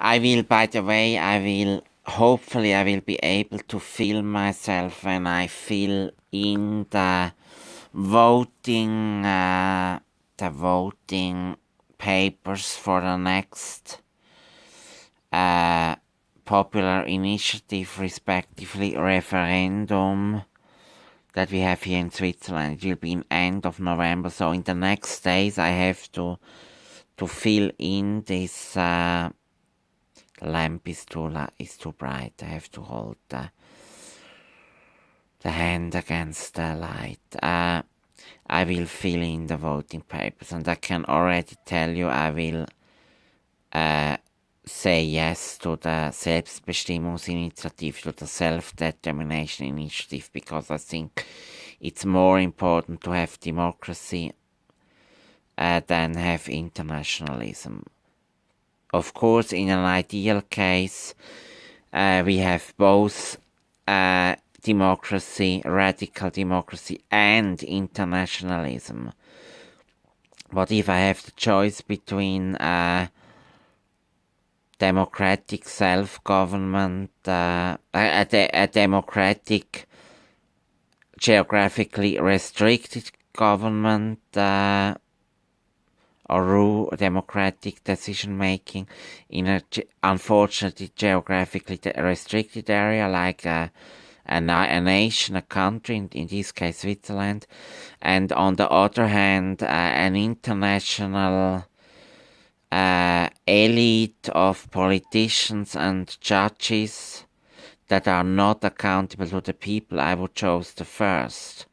by the way, hopefully I will be able to film myself when I fill in voting, the voting papers for the next popular initiative, respectively referendum, that we have here in Switzerland. It will be in end of November, so in the next days I have to fill in this. The lamp is too bright. I have to hold the hand against the light. I will fill in the voting papers, and I can already tell you I will say yes to the Selbstbestimmungsinitiative, to the self-determination initiative, because I think it's more important to have democracy than have internationalism. Of course, in an ideal case, we have both democracy, radical democracy, and internationalism. But if I have the choice between democratic self-government, a democratic, geographically restricted government, or democratic decision-making in a unfortunately geographically restricted area like a nation, a country, in this case Switzerland, and on the other hand an international elite of politicians and judges that are not accountable to the people, I would choose the first.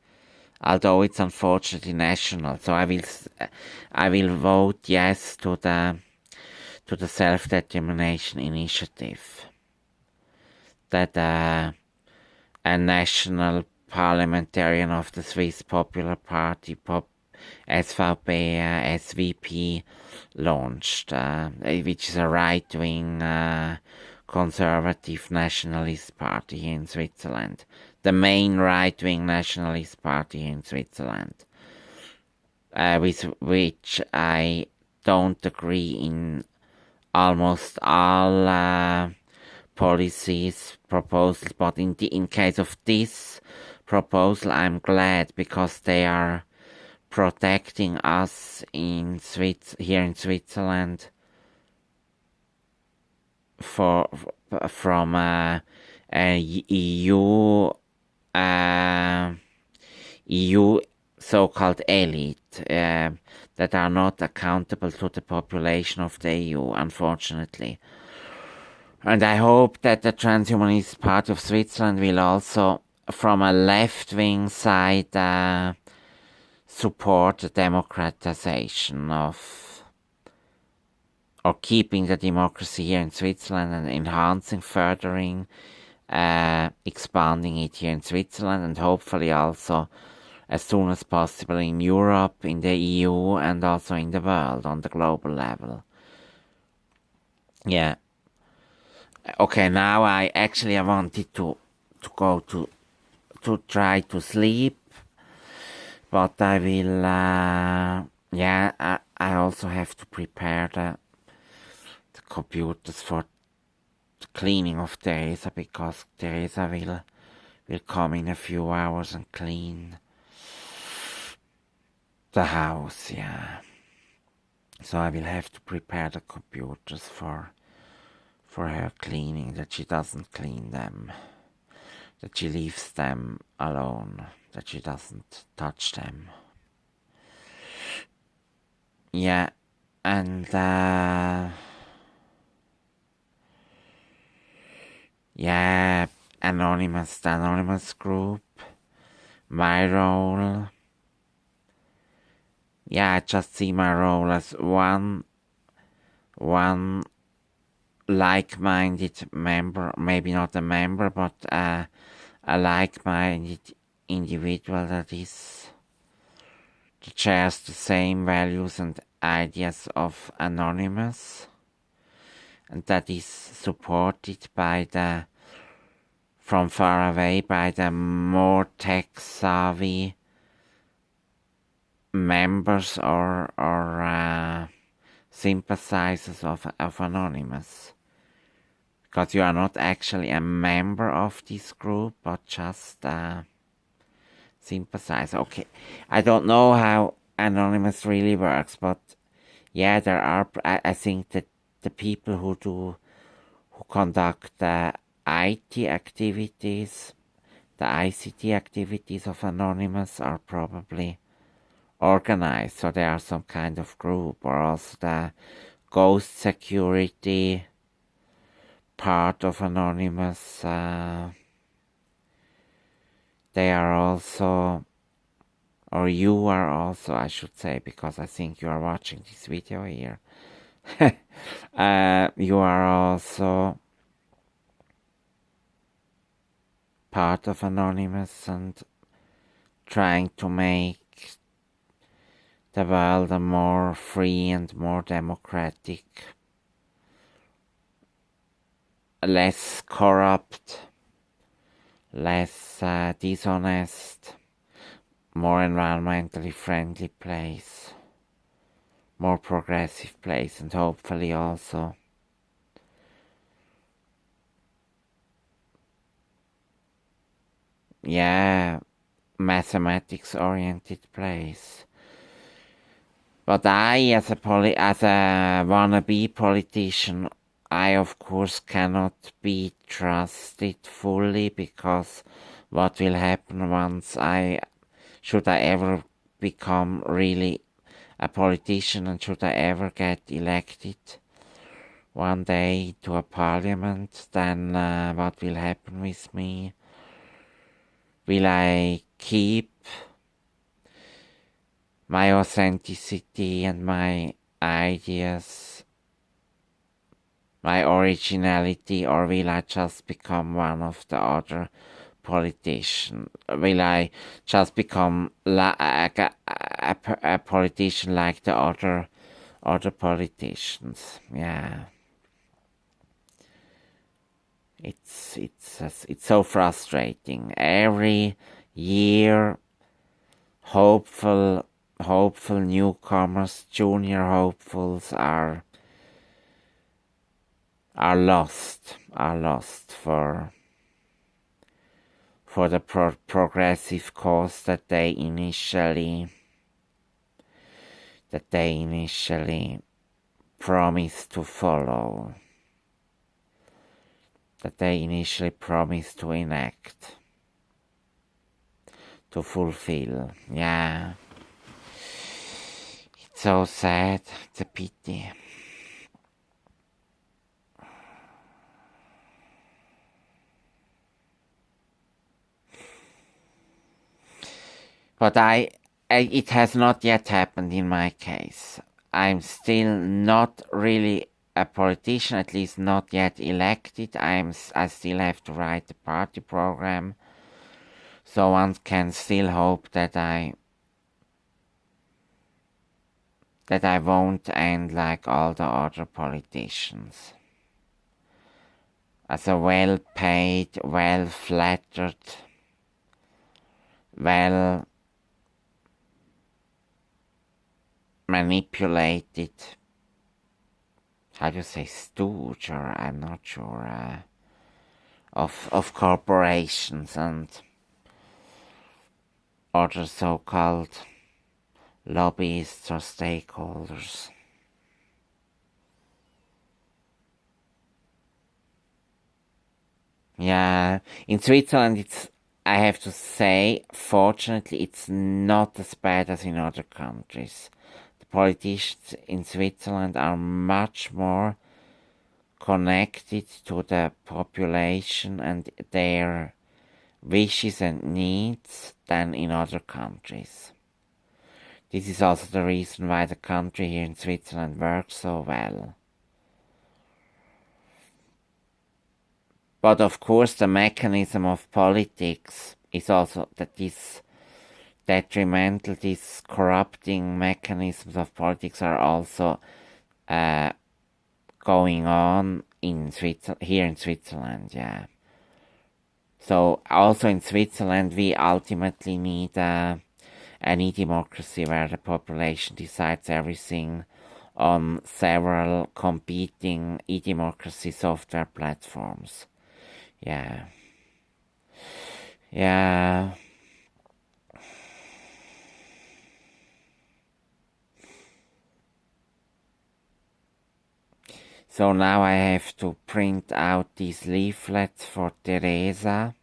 Although it's unfortunately national, so I will vote yes to the self-determination initiative. That a national parliamentarian of the Swiss Popular Party, SVP, SVP, launched, which is a right-wing conservative nationalist party here in Switzerland. The main right-wing nationalist party in Switzerland, with which I don't agree in almost all policies, proposals, but in case of this proposal, I'm glad, because they are protecting us here in Switzerland from EU so-called elite that are not accountable to the population of the EU, unfortunately. And I hope that the Transhumanist Party of Switzerland will also, from a left-wing side, support the democratization of, or keeping the democracy here in Switzerland and enhancing, furthering, expanding it here in Switzerland, and hopefully also as soon as possible in Europe, in the EU, and also in the world on the global level. Yeah. Okay, now I wanted to go to try to sleep, but I will, I also have to prepare the computers for the cleaning of Teresa, because Teresa will come in a few hours and clean the house, yeah. So I will have to prepare the computers for her cleaning, that she doesn't clean them, that she leaves them alone, that she doesn't touch them. Yeah, and yeah, the anonymous group, my role. Yeah, I just see my role as one like-minded member, maybe not a member, but a like-minded individual that shares the same values and ideas of Anonymous, and that is supported from far away by the more tech-savvy members or sympathizers of Anonymous. because you are not actually a member of this group, but just sympathize. Okay, I don't know how Anonymous really works, but yeah, there are. I think that the people who conduct the IT activities, the ICT activities of Anonymous are probably organized, so they are some kind of group, or also the ghost security part of Anonymous. They are also, or you are also, I should say, because I think you are watching this video here. You are also part of Anonymous and trying to make the world a more free and more democratic, less corrupt, less dishonest, more environmentally friendly place, more progressive place, and hopefully also mathematics oriented place. But I, as a wannabe politician, I of course cannot be trusted fully, because what will happen once should I ever become really a politician, and should I ever get elected one day to a parliament, then what will happen with me? Will I keep my authenticity and my ideas, my originality, or will I just become one of the other politicians? Will I just become a politician like the other politicians? Yeah. It's so frustrating. Every year, hopeful newcomers, junior hopefuls are lost for the progressive cause that they initially promised to follow, that they initially promised to enact, to fulfill. Yeah. It's so sad. It's a pity. But it has not yet happened in my case. I'm still not really a politician, at least not yet elected. I still have to write the party program, so one can still hope that I won't end like all the other politicians, as a well-paid, well-flattered, well-manipulated, how do you say, stooge, or I'm not sure, of corporations and other so-called lobbyists or stakeholders. Yeah, in Switzerland I have to say, fortunately, it's not as bad as in other countries. The politicians in Switzerland are much more connected to the population and their wishes and needs than in other countries. This is also the reason why the country here in Switzerland works so well. But of course the mechanism of politics is also that these detrimental, these corrupting mechanisms of politics are also going on here in Switzerland, yeah. So also in Switzerland we ultimately need any democracy where the population decides everything on several competing e-democracy software platforms. Yeah. Yeah. So now I have to print out these leaflets for Teresa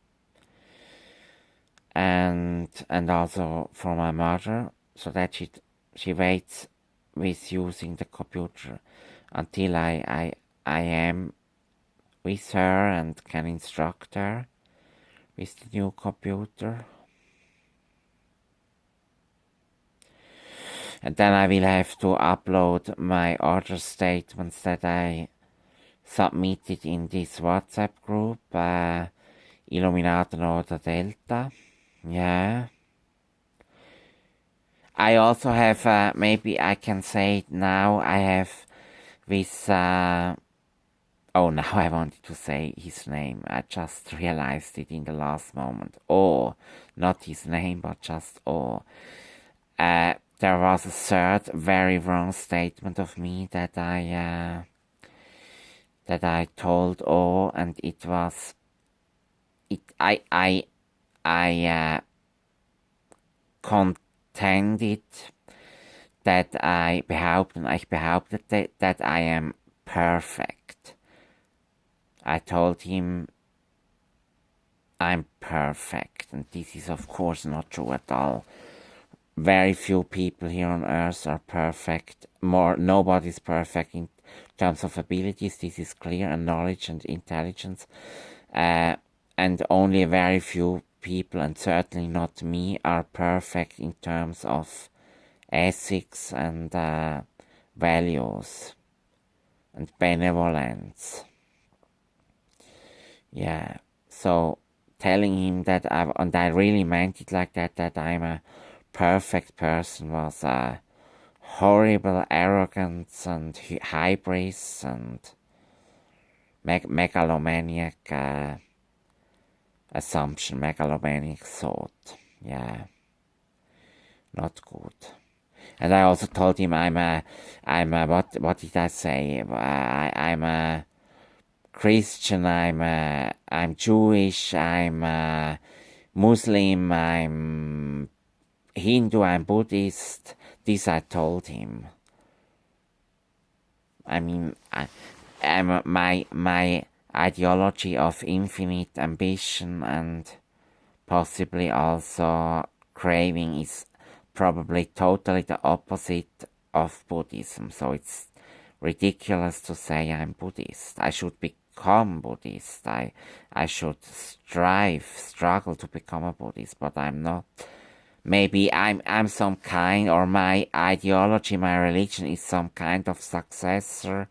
and also for my mother, so that she waits with using the computer until I am with her and can instruct her with the new computer. And then I will have to upload my other statements that I submitted in this WhatsApp group, Illuminato Nota Delta. Yeah. I also have, maybe I can say it now, I have with, now I wanted to say his name. I just realized it in the last moment. Oh, not his name, but just oh. There was a third very wrong statement of me that I told oh, and it was I contended that I behaupted that I am perfect. I told him I'm perfect, and this is of course not true at all. Very few people here on earth are perfect. Nobody's perfect in terms of abilities, this is clear, and knowledge and intelligence. And only very few people, and certainly not me, are perfect in terms of ethics and values and benevolence. Yeah, so telling him that and I really meant it like that I'm a perfect person was a horrible arrogance and hybris and megalomaniac assumption, megalomaniac thought. Yeah, not good. And I also told him I'm a what did I say? I'm a Christian, I'm Jewish, I'm Muslim, I'm Hindu, I'm Buddhist. This I told him. I mean, my ideology of infinite ambition and possibly also craving is probably totally the opposite of Buddhism. So it's ridiculous to say I'm Buddhist. I should become Buddhist. I should struggle to become a Buddhist, but I'm not. Maybe I'm some kind, or my ideology, my religion is some kind of successor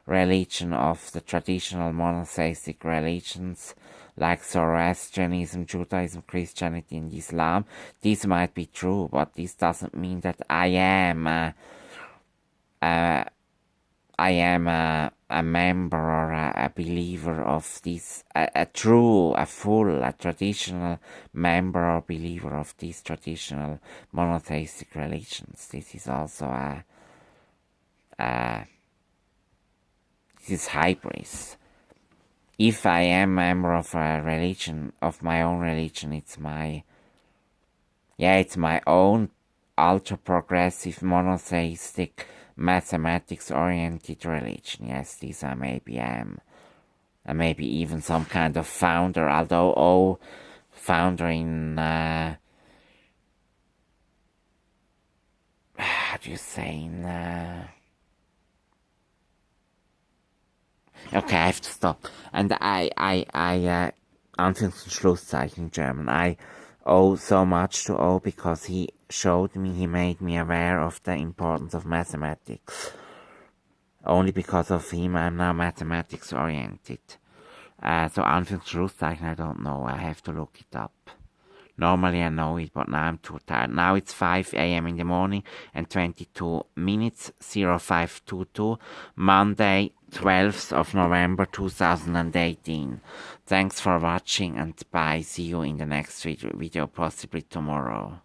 religion of the traditional monotheistic religions like Zoroastrianism, Judaism, Christianity, and Islam. This might be true, but this doesn't mean that I am a member or a believer of this, a traditional member or believer of these traditional monotheistic religions. This is also this is hybris. If I am a member of a religion, of my own religion, it's my own ultra-progressive, monotheistic, mathematics-oriented religion. Yes, this I maybe am. And maybe even some kind of founder, although founder in, how do you say, okay, I have to stop. And Anführungs Schlusszeichen in German. I owe so much to O because he made me aware of the importance of mathematics. Only because of him I'm now mathematics oriented. So Anführungs Schlusszeichen, I don't know, I have to look it up. Normally I know it, but now I'm too tired. Now it's 5 a.m. in the morning and 22 minutes, 0522, Monday, 12th of November 2018. Thanks for watching and bye. See you in the next video, possibly tomorrow.